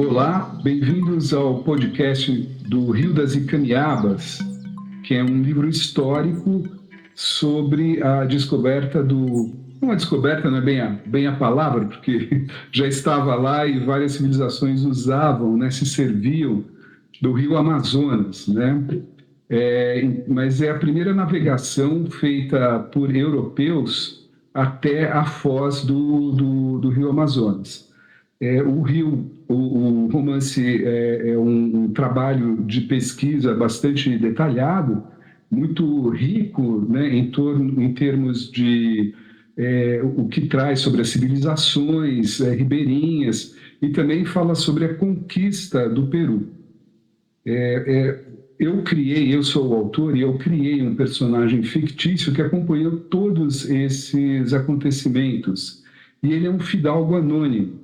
Olá, bem-vindos ao podcast do Rio das Icamiabas, que é um livro histórico sobre a descoberta do... Não, a descoberta não é bem a palavra, porque já estava lá e várias civilizações usavam, né, se serviam do rio Amazonas, né? Mas é a primeira navegação feita por europeus até a foz do rio Amazonas. O romance é um trabalho de pesquisa bastante detalhado, muito rico, né, em termos de o que traz sobre as civilizações ribeirinhas, e também fala sobre a conquista do Peru. Eu sou o autor e eu criei um personagem fictício que acompanhou todos esses acontecimentos. E ele é um fidalgo anônimo.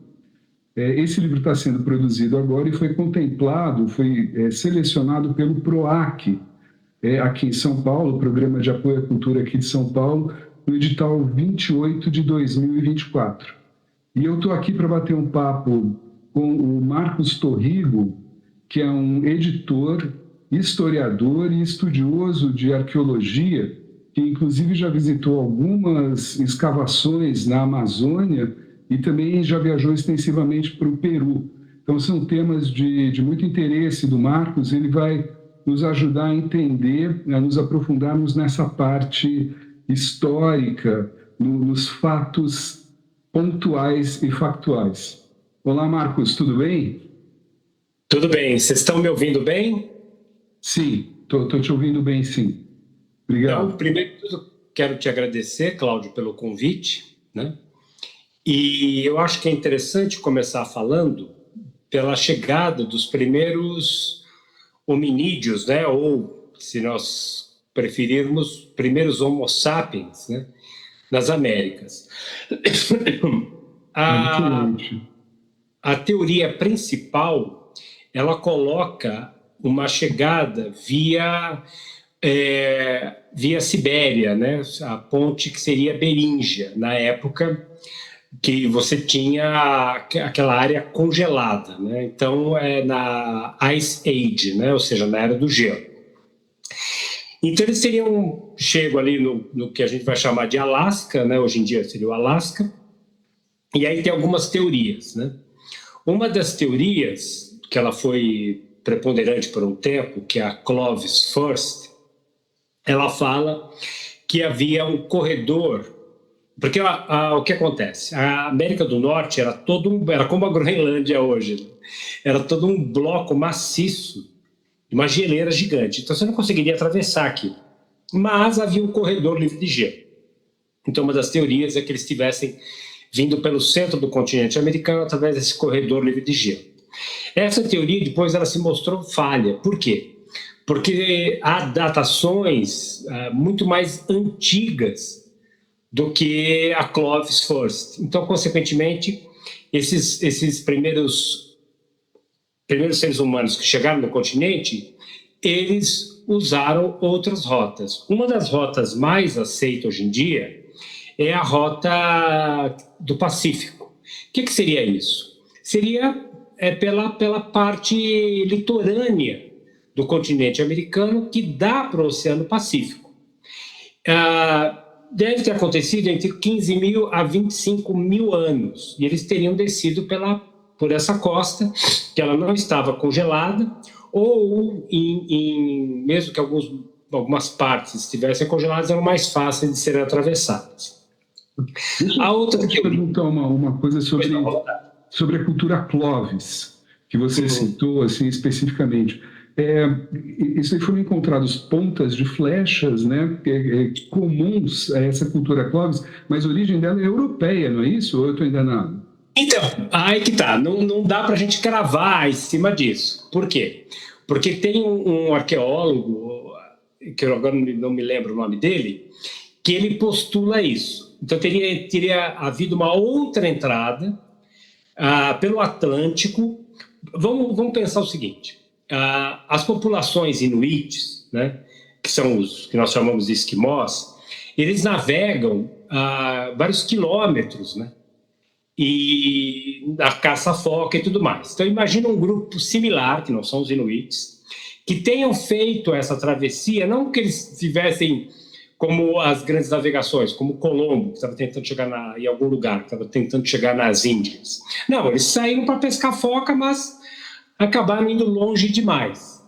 Esse livro está sendo produzido agora e foi contemplado, foi selecionado pelo PROAC, aqui em São Paulo, Programa de Apoio à Cultura aqui de São Paulo, no edital 28 de 2024. E eu estou aqui para bater um papo com o Marcos Torrigo, que é um editor, historiador e estudioso de arqueologia, que inclusive já visitou algumas escavações na Amazônia e também já viajou extensivamente para o Peru. Então, são temas de muito interesse do Marcos. Ele vai nos ajudar a entender, a nos aprofundarmos nessa parte histórica, nos fatos pontuais e factuais. Olá, Marcos, tudo bem? Tudo bem. Vocês estão me ouvindo bem? Sim, estou te ouvindo bem, sim. Obrigado. Então, primeiro de tudo, quero te agradecer, Cláudio, pelo convite, né? E eu acho que é interessante começar falando pela chegada dos primeiros hominídeos, né? Ou, se nós preferirmos, primeiros Homo sapiens, né? Nas Américas. A teoria principal, ela coloca uma chegada via Sibéria, né? A ponte que seria Beríngia, na época que você tinha aquela área congelada, né? Então, na Ice Age, né? Ou seja, na Era do Gelo. Então, eles teriam chego ali no que a gente vai chamar de Alasca, né? Hoje em dia seria o Alasca, e aí tem algumas teorias, né? Uma das teorias, que ela foi preponderante por um tempo, que é a Clovis First, ela fala que havia um corredor, porque o que acontece? A América do Norte era como a Groenlândia hoje, né? Era todo um bloco maciço, uma geleira gigante, então você não conseguiria atravessar aqui, mas havia um corredor livre de gelo. Então uma das teorias é que eles tivessem vindo pelo centro do continente americano através desse corredor livre de gelo. Essa teoria depois ela se mostrou falha. Por quê? Porque há datações muito mais antigas do que a Clovis First. Então, consequentemente, esses primeiros seres humanos que chegaram no continente, eles usaram outras rotas. Uma das rotas mais aceitas hoje em dia é a rota do Pacífico. O que seria isso? Seria pela parte litorânea do continente americano que dá para o Oceano Pacífico. Deve ter acontecido entre 15 mil a 25 mil anos, e eles teriam descido por essa costa, que ela não estava congelada, ou mesmo que algumas partes estivessem congeladas, eram mais fáceis de serem atravessadas. Deixa eu te perguntar uma coisa sobre a cultura Clovis, que você citou assim, especificamente. Isso aí foram encontrados pontas de flechas, né, comuns a essa cultura Clovis, mas a origem dela é europeia, não é isso? Ou eu estou enganado? Então, aí que tá, não dá para a gente cravar em cima disso. Por quê? Porque tem um arqueólogo, que eu agora não me lembro o nome dele, que ele postula isso. Então, teria havido uma outra entrada pelo Atlântico. Vamos pensar o seguinte: as populações inuites, né, que são os que nós chamamos de esquimós, eles navegam vários quilômetros, né, e da caça-foca e tudo mais. Então, imagina um grupo similar, que não são os inuits, que tenham feito essa travessia, não que eles tivessem como as grandes navegações, como Colombo, que estava tentando chegar em algum lugar, que estava tentando chegar nas Índias. Não, eles saíram para pescar foca, mas acabaram indo longe demais.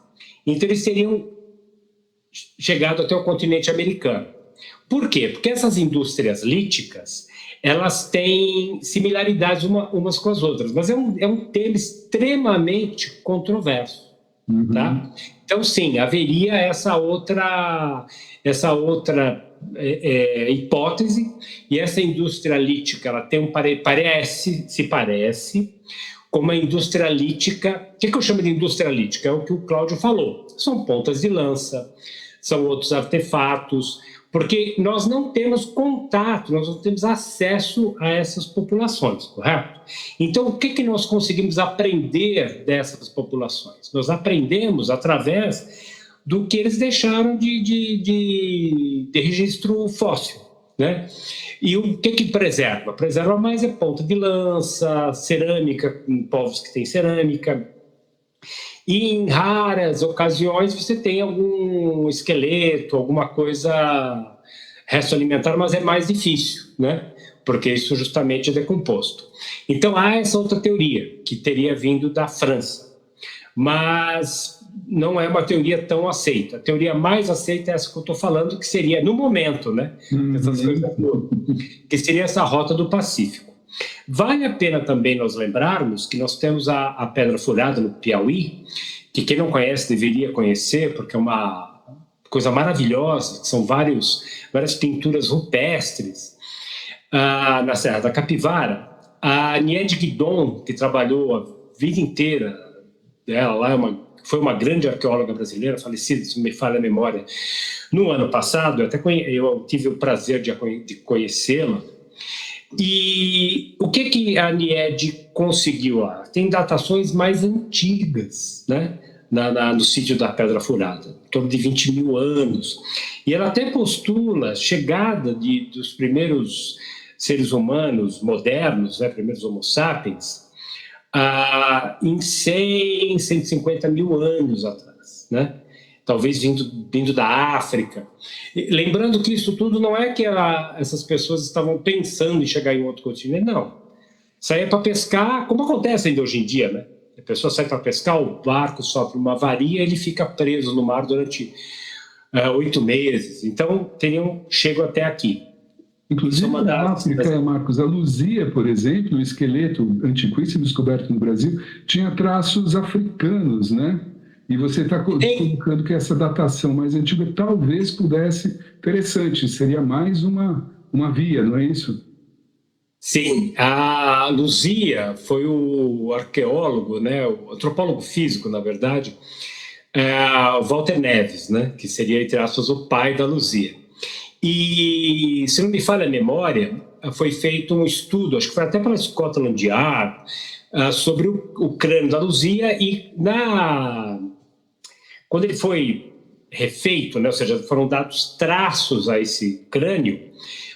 Então, eles teriam chegado até o continente americano. Por quê? Porque essas indústrias líticas, elas têm similaridades umas com as outras, mas é um tema extremamente controverso. Tá? Então, sim, haveria essa outra hipótese, e essa indústria lítica, ela tem se parece com uma indústria lítica. O que eu chamo de indústria lítica? É o que o Cláudio falou. São pontas de lança, são outros artefatos, porque nós não temos contato, nós não temos acesso a essas populações, correto? Então, o que nós conseguimos aprender dessas populações? Nós aprendemos através do que eles deixaram de registro fóssil, né? E o que preserva? Preserva mais é ponta de lança, cerâmica, em povos que têm cerâmica. E em raras ocasiões você tem algum esqueleto, alguma coisa, resto alimentar, mas é mais difícil, né? Porque isso justamente é decomposto. Então há essa outra teoria, que teria vindo da França, mas não é uma teoria tão aceita. A teoria mais aceita é essa que eu estou falando, que seria, no momento, né? Essas coisas todas, que seria essa rota do Pacífico. Vale a pena também nós lembrarmos que nós temos a Pedra Furada no Piauí, que quem não conhece deveria conhecer, porque é uma coisa maravilhosa, que são várias pinturas rupestres na Serra da Capivara. A Niede Guidon, que trabalhou a vida inteira dela lá, foi uma grande arqueóloga brasileira, falecida, se não me falha a memória, no ano passado. Eu tive o prazer de conhecê-la. E o que a Niede conseguiu lá? Tem datações mais antigas, né? No sítio da Pedra Furada, em torno de 20 mil anos. E ela até postula a chegada dos primeiros seres humanos modernos, né? Primeiros Homo sapiens, em 100, 150 mil anos atrás, né? Talvez vindo da África. Lembrando que isso tudo não é que essas pessoas estavam pensando em chegar em outro continente, não. Saía para pescar, como acontece ainda hoje em dia, né? A pessoa sai para pescar, o barco sofre uma avaria, ele fica preso no mar durante 8 meses. Então, chegam até aqui. Inclusive, na África, Marcos, a Luzia, por exemplo, o esqueleto antiquíssimo descoberto no Brasil, tinha traços africanos, né? E você está colocando que essa datação mais antiga talvez pudesse, interessante, seria mais uma via, não é isso? Sim, a Luzia foi o arqueólogo, né, o antropólogo físico, na verdade, Walter Neves, né, que seria, entre aspas, o pai da Luzia. E, se não me falha a memória, foi feito um estudo, acho que foi até pela Scotland Yard, sobre o crânio da Luzia, e quando ele foi refeito, né, ou seja, foram dados traços a esse crânio,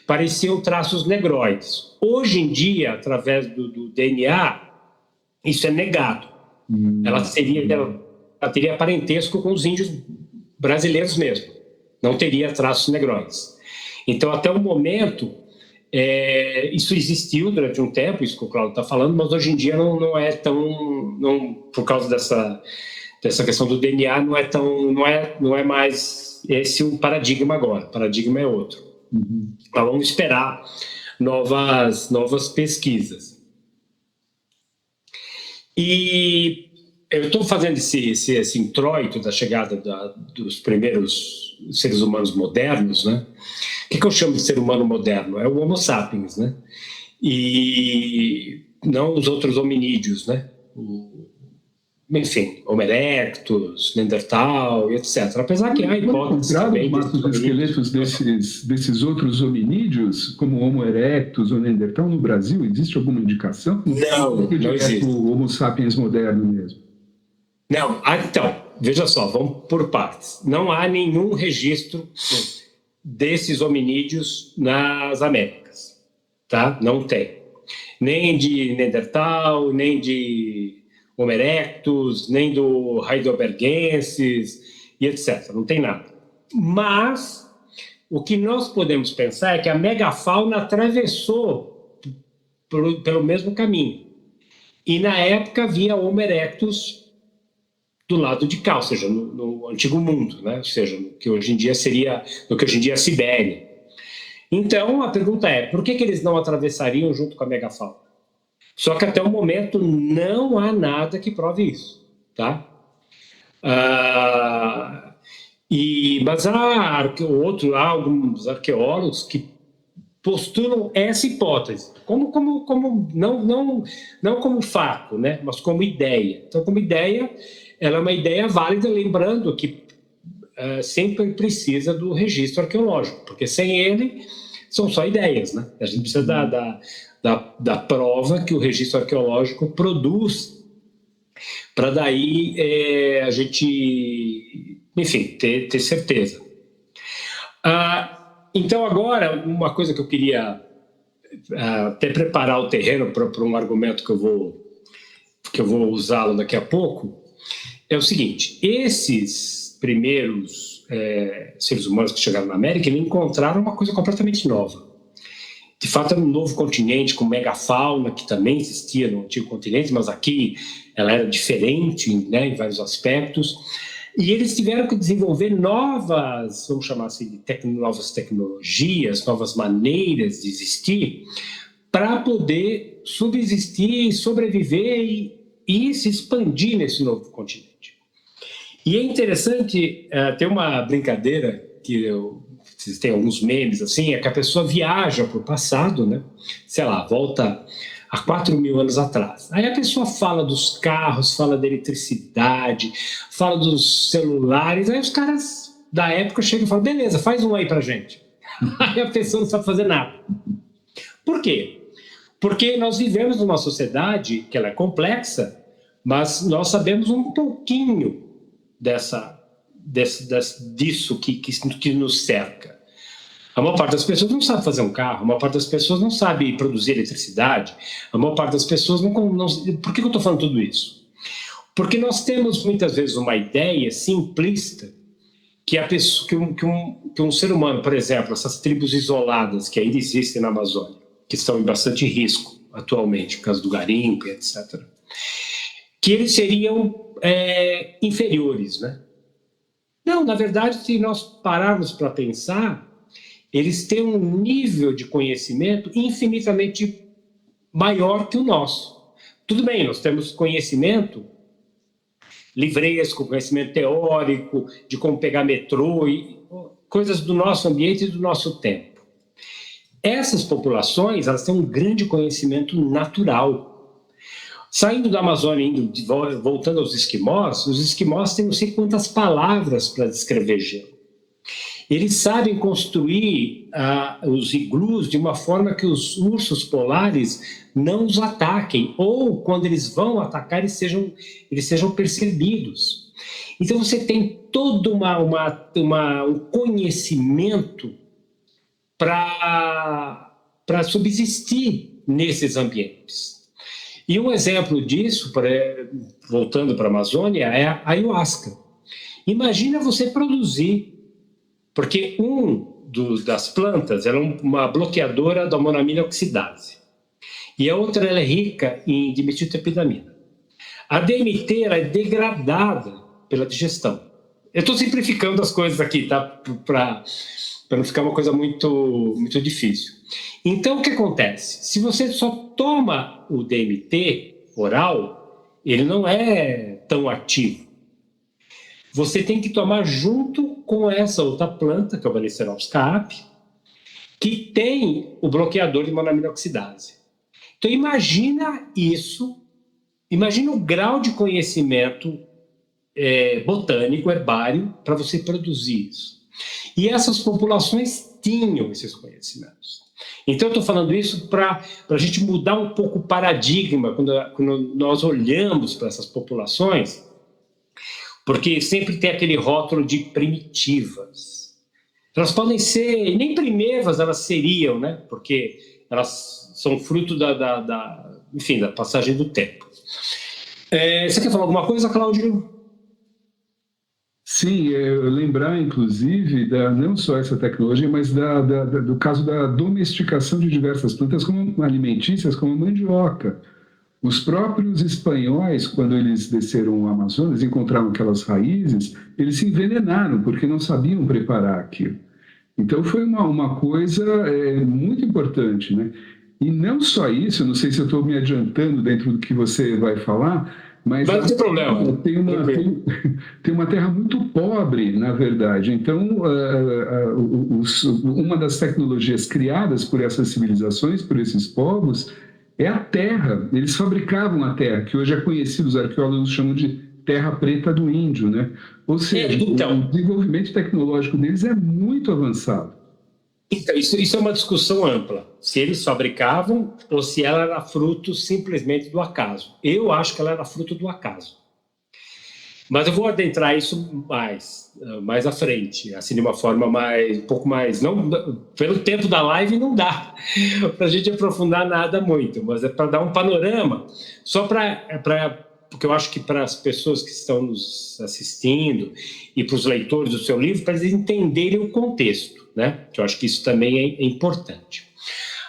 pareciam traços negroides. Hoje em dia, através do DNA, isso é negado. Ela teria parentesco com os índios brasileiros mesmo. Não teria traços negroides. Então, até o momento, isso existiu durante um tempo, isso que o Cláudio está falando, mas hoje em dia não é tão... por causa dessa questão do DNA, não é mais esse o paradigma agora. O paradigma é outro. Mas vamos esperar novas pesquisas. E eu estou fazendo esse introito da chegada dos primeiros seres humanos modernos, né? O que eu chamo de ser humano moderno? É o Homo sapiens, né? E não os outros hominídeos, né? Enfim, Homo erectus, Neandertal, etc. Apesar que há hipóteses também... Os esqueletos desses outros hominídeos, como Homo erectus ou Neandertal, no Brasil, existe alguma indicação? Não existe. O Homo sapiens moderno mesmo? Não, então, veja só, vamos por partes. Não há nenhum registro desses hominídeos nas Américas, tá? Não tem. Nem de Neandertal, nem de Homo erectus, nem do heidelbergensis e etc. Não tem nada. Mas o que nós podemos pensar é que a megafauna atravessou pelo mesmo caminho. E na época havia Homo erectus do lado de cá, ou seja, no antigo mundo, né? Ou seja, no que hoje em dia a Sibéria. Então, a pergunta é, por que eles não atravessariam junto com a megafauna? Só que até o momento não há nada que prove isso, tá? Mas há alguns arqueólogos que postulam essa hipótese, não como fato, né? Mas como ideia. Então, como ideia, ela é uma ideia válida, lembrando que sempre precisa do registro arqueológico, porque sem ele são só ideias, né? A gente precisa da prova que o registro arqueológico produz para daí a gente, enfim, ter certeza. Então, agora, uma coisa que eu queria até preparar o terreno para um argumento que eu vou usá-lo daqui a pouco, é o seguinte: esses primeiros seres humanos que chegaram na América, eles encontraram uma coisa completamente nova. De fato, era um novo continente com megafauna, que também existia no antigo continente, mas aqui ela era diferente, né, em vários aspectos. E eles tiveram que desenvolver novas, vamos chamar assim, novas tecnologias, novas maneiras de existir, para poder subsistir, sobreviver e se expandir nesse novo continente. E é interessante, tem uma brincadeira que tem alguns memes, assim, é que a pessoa viaja para o passado, né? Sei lá, volta há 4.000 anos atrás. Aí a pessoa fala dos carros, fala da eletricidade, fala dos celulares, aí os caras da época chegam e falam, beleza, faz um aí pra gente. Aí a pessoa não sabe fazer nada. Por quê? Porque nós vivemos numa sociedade que ela é complexa, mas nós sabemos um pouquinho disso que nos cerca. A maior parte das pessoas não sabe fazer um carro, a maior parte das pessoas não sabe produzir eletricidade, a maior parte das pessoas não... Por que eu estou falando tudo isso? Porque nós temos muitas vezes uma ideia simplista que um ser humano, por exemplo, essas tribos isoladas que ainda existem na Amazônia, que estão em bastante risco atualmente, por causa do garimpo, etc., que eles seriam inferiores, né? Não, na verdade, se nós pararmos para pensar, eles têm um nível de conhecimento infinitamente maior que o nosso. Tudo bem, nós temos conhecimento livresco, conhecimento teórico, de como pegar metrô, e coisas do nosso ambiente e do nosso tempo. Essas populações, elas têm um grande conhecimento natural. Saindo da Amazônia, voltando aos esquimós, os esquimós têm não sei quantas palavras para descrever gelo. Eles sabem construir os iglus de uma forma que os ursos polares não os ataquem, ou quando eles vão atacar, eles sejam percebidos. Então você tem todo um conhecimento para subsistir nesses ambientes. E um exemplo disso, voltando para a Amazônia, é a ayahuasca. Imagina você produzir, porque das plantas ela é uma bloqueadora da monoamina oxidase, e a outra ela é rica em dimetiltriptamina. A DMT ela é degradada pela digestão. Eu estou simplificando as coisas aqui, tá? Para não ficar uma coisa muito, muito difícil. Então, o que acontece? Se você só toma o DMT oral, ele não é tão ativo. Você tem que tomar junto com essa outra planta, que é o Banisteriopsis caapi, que tem o bloqueador de monoamina oxidase. Então, imagina isso, imagina o grau de conhecimento botânico, herbário, para você produzir isso. E essas populações tinham esses conhecimentos. Então, eu estou falando isso para a gente mudar um pouco o paradigma quando nós olhamos para essas populações, porque sempre tem aquele rótulo de primitivas. Elas podem ser, nem primevas elas seriam, né? Porque elas são fruto enfim, da passagem do tempo. Você quer falar alguma coisa, Cláudio? Sim, lembrar, inclusive, não só essa tecnologia, mas do caso da domesticação de diversas plantas como alimentícias, como a mandioca. Os próprios espanhóis, quando eles desceram o Amazonas, encontraram aquelas raízes, eles se envenenaram, porque não sabiam preparar aquilo. Então, foi uma coisa muito importante, né? E não só isso, não sei se eu estou me adiantando dentro do que você vai falar, mas não tem problema. Tem uma terra muito pobre, na verdade. Então, uma das tecnologias criadas por essas civilizações, por esses povos, é a terra. Eles fabricavam a terra, que hoje é conhecido, os arqueólogos chamam de terra preta do índio, né? Ou seja, o desenvolvimento tecnológico deles é muito avançado. Então, isso é uma discussão ampla. Se eles fabricavam ou se ela era fruto simplesmente do acaso. Eu acho que ela era fruto do acaso. Mas eu vou adentrar isso mais à frente, assim, de uma forma um pouco mais... Não, pelo tempo da live não dá para a gente aprofundar nada muito, mas é para dar um panorama, só porque eu acho que para as pessoas que estão nos assistindo e para os leitores do seu livro, para eles entenderem o contexto, né? Que eu acho que isso também é importante.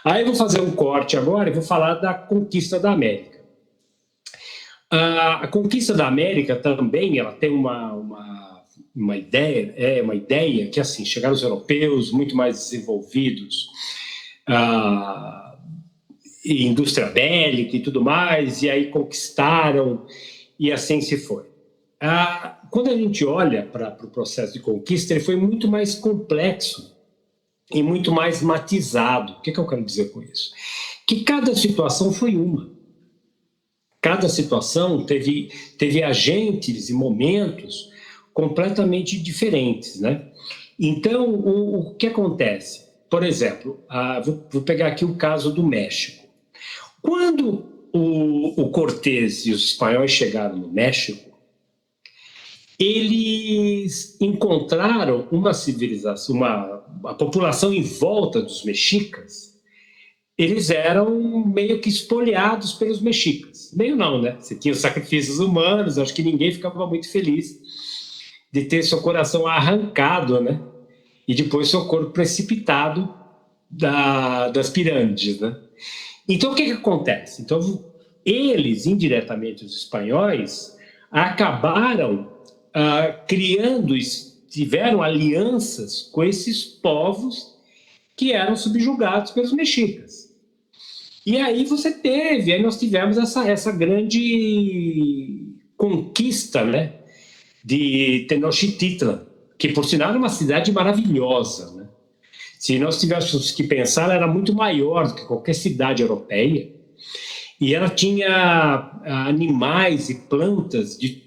Aí eu vou fazer um corte agora e vou falar da conquista da América. A conquista da América também, ela tem uma ideia que, assim, chegaram os europeus muito mais desenvolvidos, indústria bélica e tudo mais, e aí conquistaram, e assim se foi. Quando a gente olha para o processo de conquista, ele foi muito mais complexo e muito mais matizado. O que eu quero dizer com isso? Que cada situação foi uma. Cada situação teve agentes e momentos completamente diferentes, né? Então, o que acontece? Por exemplo, vou pegar aqui o caso do México. Quando o Cortés e os espanhóis chegaram no México, eles encontraram uma civilização, a população em volta dos mexicas. Eles eram meio que espoliados pelos mexicas. Meio não, né? Você tinha os sacrifícios humanos, acho que ninguém ficava muito feliz de ter seu coração arrancado, né? E depois seu corpo precipitado das pirâmides, né? Então, o que acontece? Então, eles, indiretamente, os espanhóis, acabaram tiveram alianças com esses povos que eram subjugados pelos mexicas. E aí nós tivemos essa grande conquista, né, de Tenochtitlan, que por sinal era uma cidade maravilhosa, né? Se nós tivéssemos que pensar, ela era muito maior do que qualquer cidade europeia, e ela tinha animais e plantas de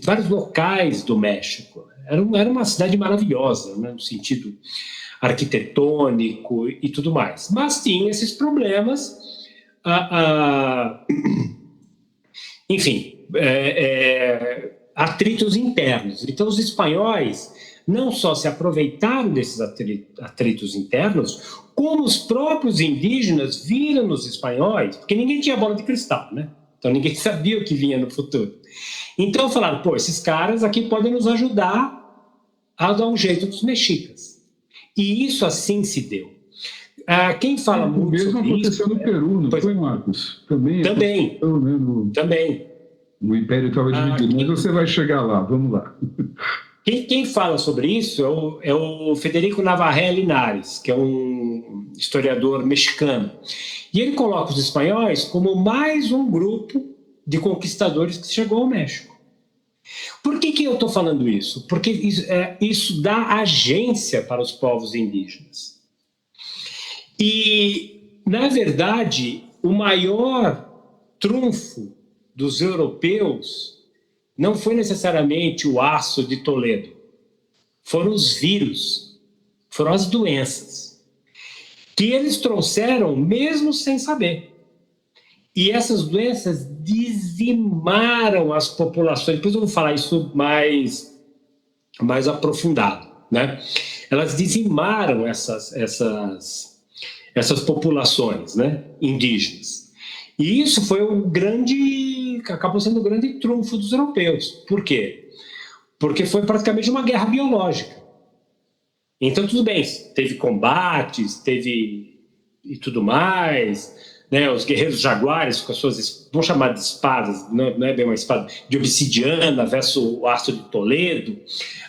vários locais do México. Era uma cidade maravilhosa, né, no sentido arquitetônico e tudo mais. Mas tinha esses problemas, enfim, atritos internos. Então, os espanhóis não só se aproveitaram desses atritos internos, como os próprios indígenas viram nos espanhóis, porque ninguém tinha bola de cristal, né? Então, ninguém sabia o que vinha no futuro. Então, falaram, esses caras aqui podem nos ajudar a dar um jeito dos mexicas. E isso assim se deu. Quem fala muito sobre isso... O mesmo aconteceu no Peru, não foi, Marcos? Também. Também. O Império estava dividido, mas você vai chegar lá, vamos lá. Quem fala sobre isso é o Federico Navarrete Linares, que é um historiador mexicano. E ele coloca os espanhóis como mais um grupo de conquistadores que chegou ao México. Por que eu estou falando isso? Porque isso dá agência para os povos indígenas. E, na verdade, o maior trunfo dos europeus não foi necessariamente o aço de Toledo. Foram os vírus, foram as doenças, que eles trouxeram mesmo sem saber. E essas doenças dizimaram as populações. Depois eu vou falar isso mais aprofundado, né? Elas dizimaram essas populações, né, indígenas. E isso foi acabou sendo o grande trunfo dos europeus. Por quê? Porque foi praticamente uma guerra biológica. Então, tudo bem, teve combates, teve e tudo mais, né? Os guerreiros jaguares com as suas, vamos chamar de espadas, não é bem uma espada, de obsidiana versus o aço de Toledo,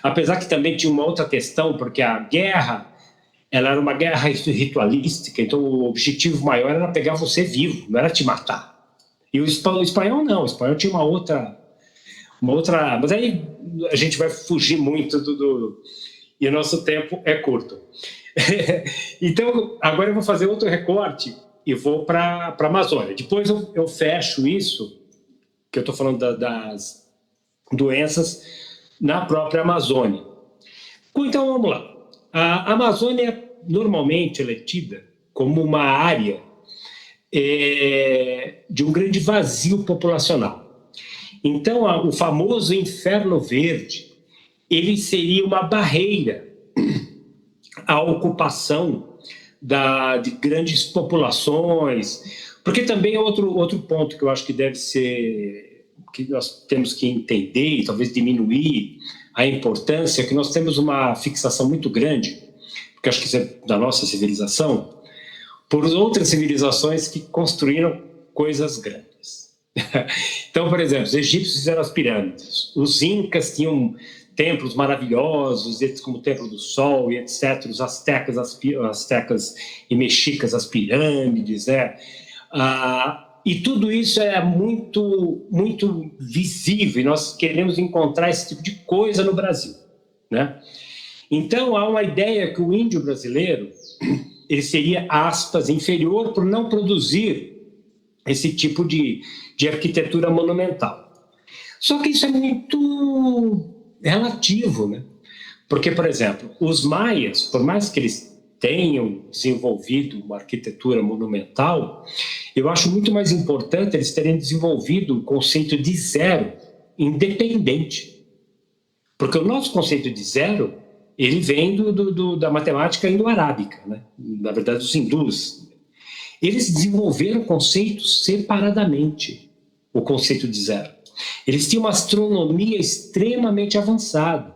apesar que também tinha uma outra questão, porque a guerra, ela era uma guerra ritualística, então o objetivo maior era pegar você vivo, não era te matar. E o espanhol não, o espanhol tinha uma outra... Mas aí a gente vai fugir muito e o nosso tempo é curto. Então, agora eu vou fazer outro recorte e vou para a Amazônia. Depois eu fecho isso, que eu estou falando das doenças na própria Amazônia. Então, vamos lá. A Amazônia, normalmente, ela é tida como uma área de um grande vazio populacional. Então, o famoso Inferno Verde, ele seria uma barreira à ocupação de grandes populações, porque também é outro ponto que eu acho que deve ser, que nós temos que entender e talvez diminuir a importância, que nós temos uma fixação muito grande, porque acho que isso é da nossa civilização, por outras civilizações que construíram coisas grandes. Então, por exemplo, os egípcios fizeram as pirâmides, os incas tinham templos maravilhosos, como o Templo do Sol e etc. Os astecas e mexicas, as pirâmides, né? E tudo isso é muito, muito visível, e nós queremos encontrar esse tipo de coisa no Brasil, né? Então, há uma ideia que o índio brasileiro ele seria, aspas, inferior por não produzir esse tipo de arquitetura monumental. Só que isso é muito relativo, né? Porque, por exemplo, os maias, por mais que eles tenham desenvolvido uma arquitetura monumental, eu acho muito mais importante eles terem desenvolvido o conceito de zero independente. Porque o nosso conceito de zero, ele vem da matemática indo-arábica, né? Na verdade, dos hindus. Eles desenvolveram conceitos separadamente, o conceito de zero. Eles tinham uma astronomia extremamente avançada.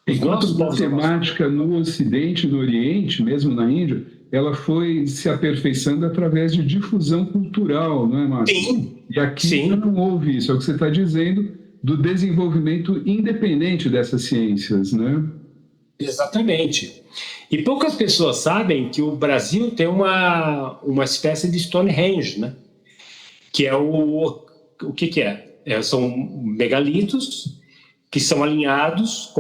Enquanto a matemática no Ocidente, no Oriente, mesmo na Índia, ela foi se aperfeiçoando através de difusão cultural, não é, Márcio? Sim. E aqui Sim. não houve isso, é o que você está dizendo, do desenvolvimento independente dessas ciências, né? Exatamente. E poucas pessoas sabem que o Brasil tem uma espécie de Stonehenge, né? Que é o que é? São megalitos que são alinhados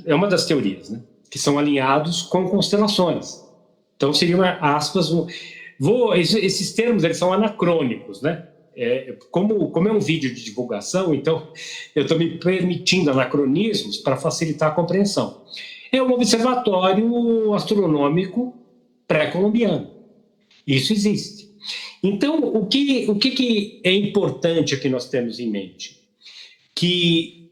é uma das teorias, né? Que são alinhados com constelações. Então seriam, aspas, esses termos eles são anacrônicos, né? Como é um vídeo de divulgação, então eu estou me permitindo anacronismos para facilitar a compreensão. É um observatório astronômico pré-colombiano. Isso existe. Então, o que é importante que nós temos em mente? Que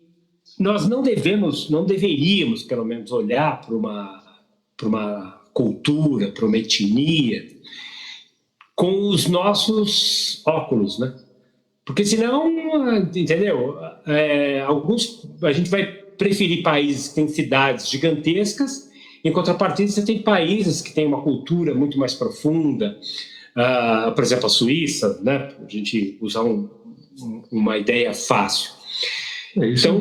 nós não deveríamos, pelo menos, olhar para uma cultura, para uma etnia, com os nossos óculos, né? Porque senão, entendeu? A gente vai preferir países que têm cidades gigantescas, em contrapartida você tem países que têm uma cultura muito mais profunda, por exemplo, a Suíça, né? A gente usar uma ideia fácil. Então,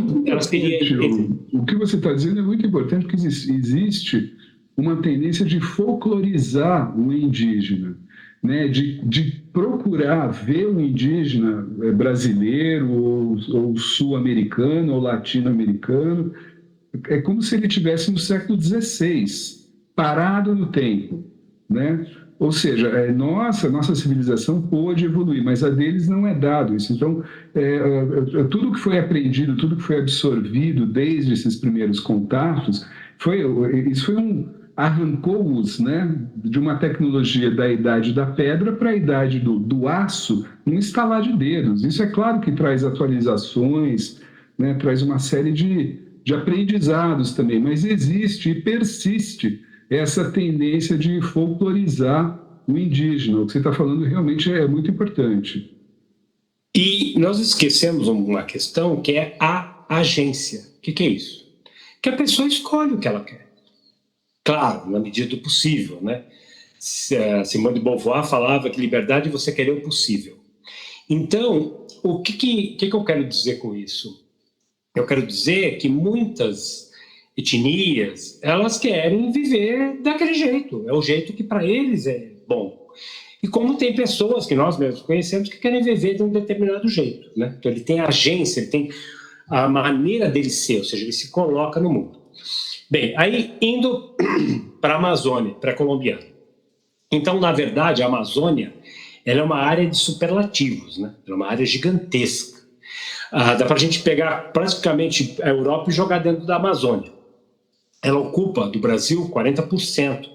o que você está dizendo é muito importante, porque existe uma tendência de folclorizar o indígena, né? de procurar ver o indígena brasileiro, ou sul-americano, ou latino-americano, é como se ele estivesse no século XVI, parado no tempo, né? Ou seja, nossa civilização pôde evoluir, mas a deles não é dado isso. Então, tudo que foi aprendido, tudo que foi absorvido desde esses primeiros contatos, arrancou-os, né, de uma tecnologia da idade da pedra para a idade do aço, num estalar de dedos. Isso é claro que traz atualizações, né, traz uma série de aprendizados também, mas existe e persiste essa tendência de folclorizar o indígena. O que você está falando realmente é muito importante. E nós esquecemos uma questão que é a agência. O que é isso? Que a pessoa escolhe o que ela quer. Claro, na medida do possível, né? Simone de Beauvoir falava que liberdade é você querer o possível. Então, o que eu quero dizer com isso? Eu quero dizer que muitas etnias, elas querem viver daquele jeito. É o jeito que para eles é bom. E como tem pessoas que nós mesmos conhecemos que querem viver de um determinado jeito, né? Então ele tem a agência, ele tem a maneira dele ser, ou seja, ele se coloca no mundo. Bem, aí indo para a Amazônia, para a colombiana. Então, na verdade, a Amazônia ela é uma área de superlativos, né? Ela é uma área gigantesca. Dá para a gente pegar praticamente a Europa e jogar dentro da Amazônia. Ela ocupa, do Brasil, 40%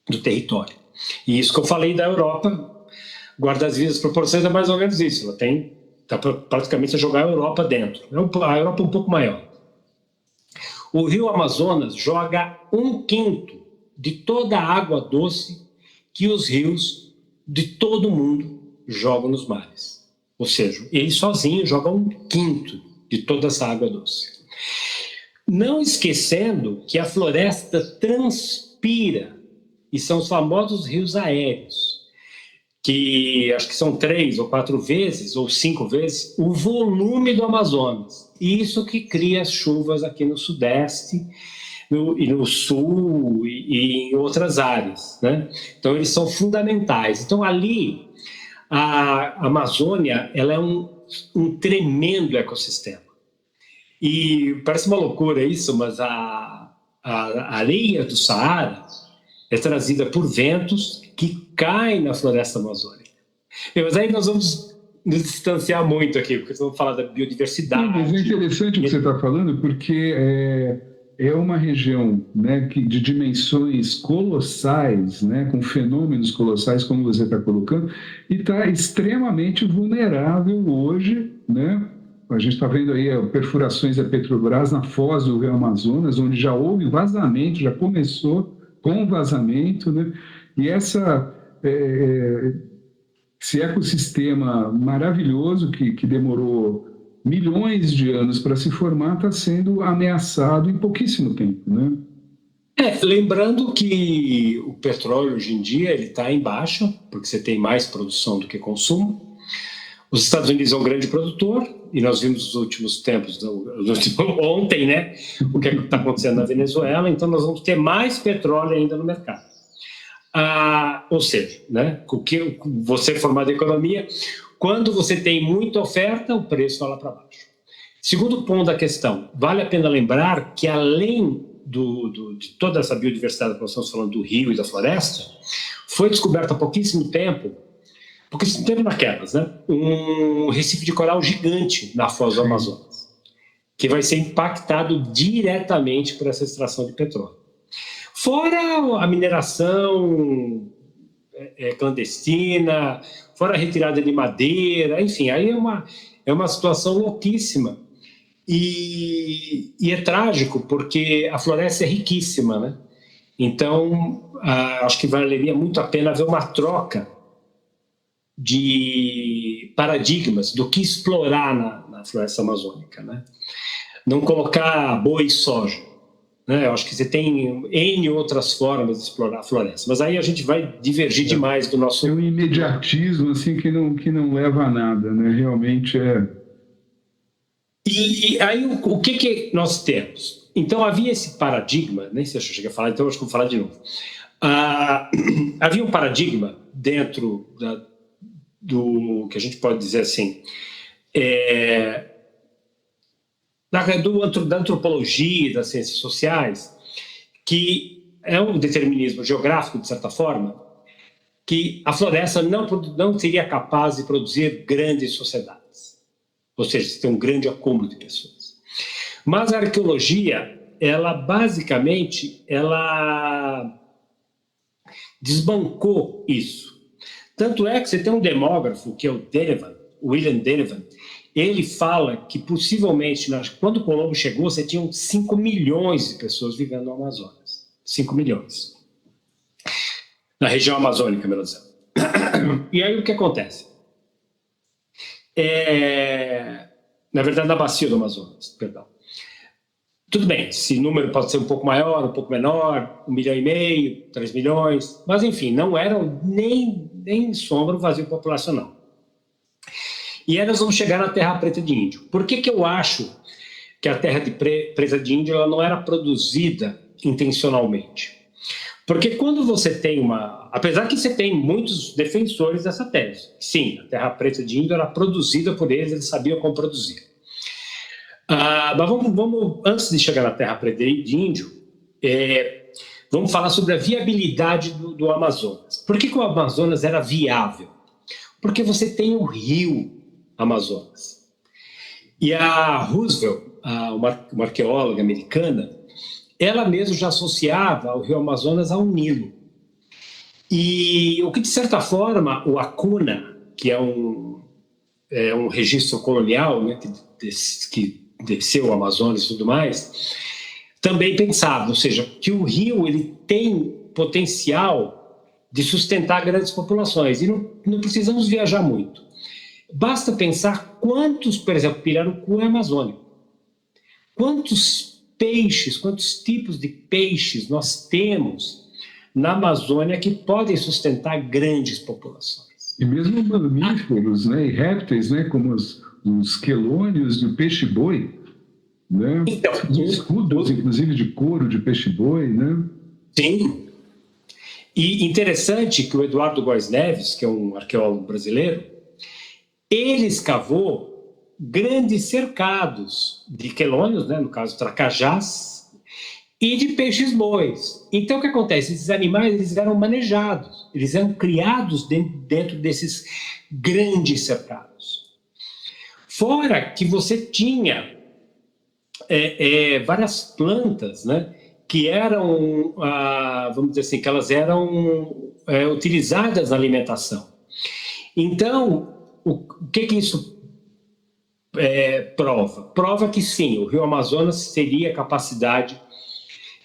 do território. E isso que eu falei da Europa, guarda as devidas proporções, é mais ou menos isso. Ela tem, dá praticamente a jogar a Europa dentro. A Europa é um pouco maior. O rio Amazonas joga 1/5 de toda a água doce que os rios de todo mundo jogam nos mares. Ou seja, ele sozinho joga 1/5 de toda essa água doce. Não esquecendo que a floresta transpira, e são os famosos rios aéreos, que acho que são 3 ou 4 vezes, ou 5 vezes, o volume do Amazonas. Isso que cria as chuvas aqui no Sudeste, e no Sul e em outras áreas, né? Então, eles são fundamentais. Então, ali, a Amazônia ela é um tremendo ecossistema. E parece uma loucura isso, mas a areia do Saara é trazida por ventos que caem na floresta amazônica. Mas aí nós vamos nos distanciar muito aqui, porque vamos falar da biodiversidade. Mas é interessante o que você está falando, porque é uma região, né, de dimensões colossais, né, com fenômenos colossais, como você está colocando, e está extremamente vulnerável hoje, né? A gente está vendo aí perfurações da Petrobras na foz do Rio Amazonas, onde já houve vazamento, já começou com vazamento, né? E esse ecossistema maravilhoso que demorou milhões de anos para se formar está sendo ameaçado em pouquíssimo tempo, né? Lembrando que o petróleo hoje em dia ele está em baixa, porque você tem mais produção do que consumo. Os Estados Unidos é um grande produtor, e nós vimos nos últimos tempos, ontem, né, o que está acontecendo na Venezuela, então nós vamos ter mais petróleo ainda no mercado. Ou seja, né, o que você formado em economia, quando você tem muita oferta, o preço vai lá para baixo. Segundo ponto da questão, vale a pena lembrar que além de toda essa biodiversidade que nós estamos falando do rio e da floresta, foi descoberto há pouquíssimo tempo, porque teve naquelas, né, um recife de coral gigante na foz do Amazonas, que vai ser impactado diretamente por essa extração de petróleo. Fora a mineração clandestina, fora a retirada de madeira, enfim, aí é uma situação louquíssima. E é trágico, porque a floresta é riquíssima, né? Então, acho que valeria muito a pena haver uma troca de paradigmas do que explorar na floresta amazônica, né? Não colocar boi e soja, né? Eu acho que você tem N outras formas de explorar a floresta, mas aí a gente vai divergir demais do nosso... É um imediatismo assim, que não leva a nada, né? Realmente é... E aí o que nós temos? Então havia esse paradigma, nem sei se eu cheguei a falar, então acho que vou falar de novo. Havia um paradigma dentro do que a gente pode dizer assim, da antropologia e das ciências sociais, que é um determinismo geográfico, de certa forma, que a floresta não seria capaz de produzir grandes sociedades. Ou seja, você tem um grande acúmulo de pessoas. Mas a arqueologia, ela basicamente, ela desbancou isso. Tanto é que você tem um demógrafo, que é o William Delevan, ele fala que possivelmente, quando o Colombo chegou, você tinha 5 milhões de pessoas vivendo no Amazonas. 5 milhões. Na região amazônica, melhor dizendo. E aí o que acontece? Na verdade, na bacia do Amazonas, perdão. Tudo bem, esse número pode ser um pouco maior, um pouco menor, 1,5 milhão, 3 milhões, mas enfim, não era nem sombra o vazio populacional. E aí nós vamos chegar na terra preta de índio. Por que eu acho que a terra preta de índio ela não era produzida intencionalmente? Porque quando você tem apesar que você tem muitos defensores dessa tese, sim, a terra preta de índio era produzida por eles sabiam como produzir. Mas vamos, antes de chegar na terra preta de índio, vamos falar sobre a viabilidade do Amazonas. Por que o Amazonas era viável? Porque você tem o rio Amazonas. E a Roosevelt, uma arqueóloga americana, ela mesma já associava o rio Amazonas ao Nilo. E o que, de certa forma, o Acuna, que é um registro colonial, né, que desceu o Amazonas e tudo mais, também pensava, ou seja, que o rio ele tem potencial de sustentar grandes populações e não precisamos viajar muito. Basta pensar quantos, por exemplo, pirarucu é amazônico. Quantos peixes, quantos tipos de peixes nós temos na Amazônia que podem sustentar grandes populações. E mesmo mamíferos, né, e répteis, né, como os quelônios e o peixe-boi, né? Então, os escudos, inclusive, de couro de peixe-boi, né? Sim. E interessante que o Eduardo Góes Neves, que é um arqueólogo brasileiro, ele escavou grandes cercados de quelônios, né, no caso tracajás, e de peixes-bois. Então, o que acontece? Esses animais eles eram manejados, eles eram criados dentro desses grandes cercados. Fora que você tinha várias plantas, né, que eram, vamos dizer assim, que elas eram utilizadas na alimentação. Então, o que isso prova? Prova que sim, o rio Amazonas teria capacidade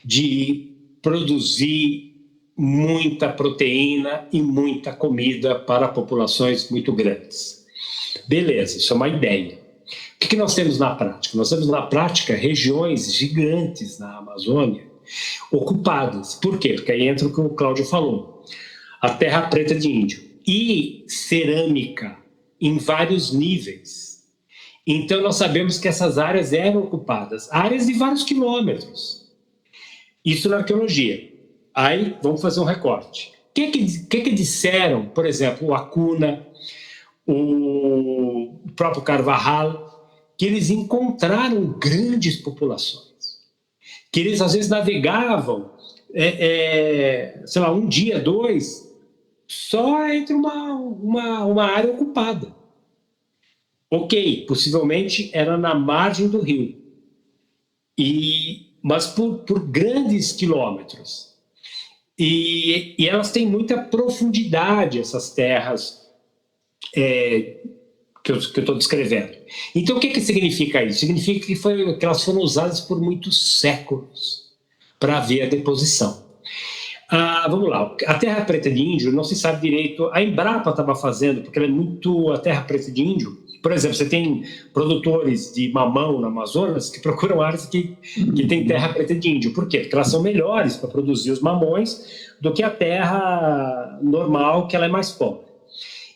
de produzir muita proteína e muita comida para populações muito grandes. Beleza, isso é uma ideia. O que nós temos na prática? Nós temos na prática regiões gigantes na Amazônia ocupadas. Por quê? Porque aí entra o que o Cláudio falou. A terra preta de índio e cerâmica em vários níveis. Então nós sabemos que essas áreas eram ocupadas, áreas de vários quilômetros. Isso na arqueologia. Aí vamos fazer um recorte. O que disseram, por exemplo, o Acuna, o próprio Carvajal, que eles encontraram grandes populações, que eles às vezes navegavam, sei lá, um dia, dois, só entre uma área ocupada. Ok, possivelmente era na margem do rio, mas por grandes quilômetros. E elas têm muita profundidade, essas terras que eu estou descrevendo. Então, o que significa isso? Significa que elas foram usadas por muitos séculos para haver a deposição. Vamos lá, a terra preta de índio não se sabe direito, a Embrapa estava fazendo, porque ela é muito a terra preta de índio. Por exemplo, você tem produtores de mamão no Amazonas que procuram áreas que tem terra preta de índio. Por quê? Porque elas são melhores para produzir os mamões do que a terra normal, que ela é mais pobre.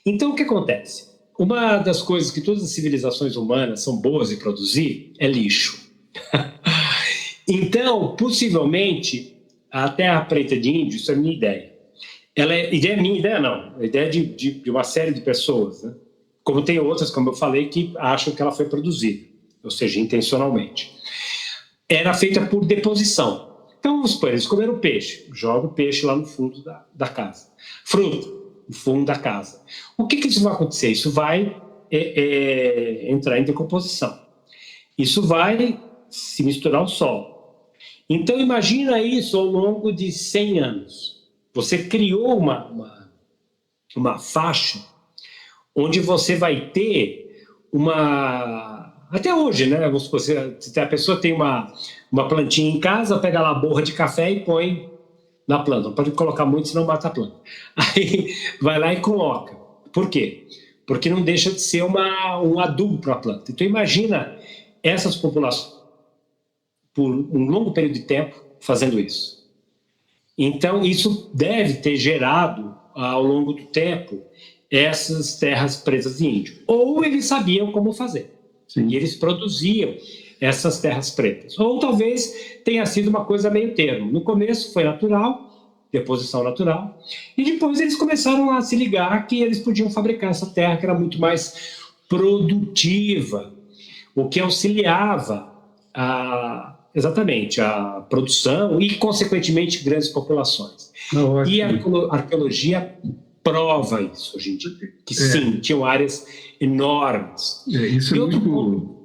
Então, o que acontece? Uma das coisas que todas as civilizações humanas são boas em produzir é lixo. Então, possivelmente, a terra preta de índio, isso é a minha ideia. Minha ideia não, a ideia de uma série de pessoas, né? Como tem outras, como eu falei, que acham que ela foi produzida, ou seja, intencionalmente. Era feita por deposição. Então, vamos supor, eles comeram peixe, joga o peixe lá no fundo da casa. Fruta, no fundo da casa. O que isso vai acontecer? Isso vai entrar em decomposição. Isso vai se misturar ao solo. Então, imagina isso ao longo de 100 anos. Você criou uma faixa onde você vai ter até hoje, né? Se a pessoa tem uma plantinha em casa, pega lá a borra de café e põe na planta. Não pode colocar muito, senão mata a planta. Aí vai lá e coloca. Por quê? Porque não deixa de ser um adubo para a planta. Então imagina essas populações por um longo período de tempo fazendo isso. Então isso deve ter gerado, ao longo do tempo, essas terras presas de índio. Ou eles sabiam como fazer. Sim. E eles produziam essas terras pretas. Ou talvez tenha sido uma coisa meio termo. No começo foi natural, deposição natural, e depois eles começaram a se ligar que eles podiam fabricar essa terra que era muito mais produtiva, o que auxiliava exatamente a produção e, consequentemente, grandes populações. E a arqueologia prova isso hoje em dia, que sim, tinham áreas enormes. Isso é muito...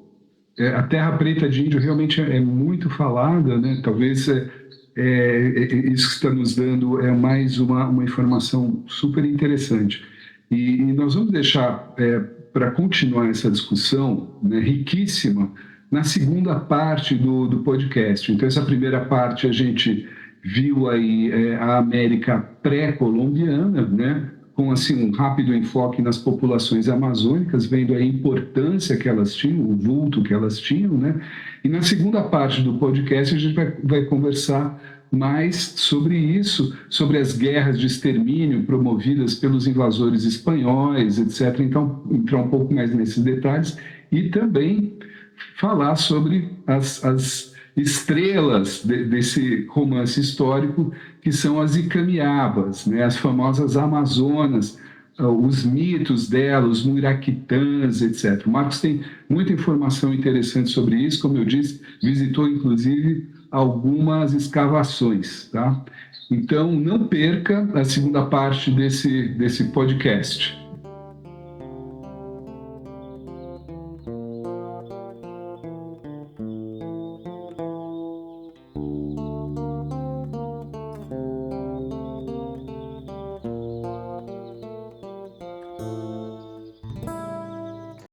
a terra preta de índio realmente é muito falada, né? Talvez isso que está nos dando é mais uma informação super interessante. E nós vamos deixar, para continuar essa discussão, né, riquíssima, na segunda parte do podcast. Então, essa primeira parte a gente viu aí a América pré-colombiana, né, com assim, um rápido enfoque nas populações amazônicas, vendo a importância que elas tinham, o vulto que elas tinham, né? E na segunda parte do podcast a gente vai conversar mais sobre isso, sobre as guerras de extermínio promovidas pelos invasores espanhóis, etc. Então, entrar um pouco mais nesses detalhes e também falar sobre as estrelas desse romance histórico, que são as Icamiabas, né? As famosas Amazonas, os mitos delas, os Muiraquitãs, etc. O Marcos tem muita informação interessante sobre isso, como eu disse, visitou inclusive algumas escavações, tá? Então, não perca a segunda parte desse podcast.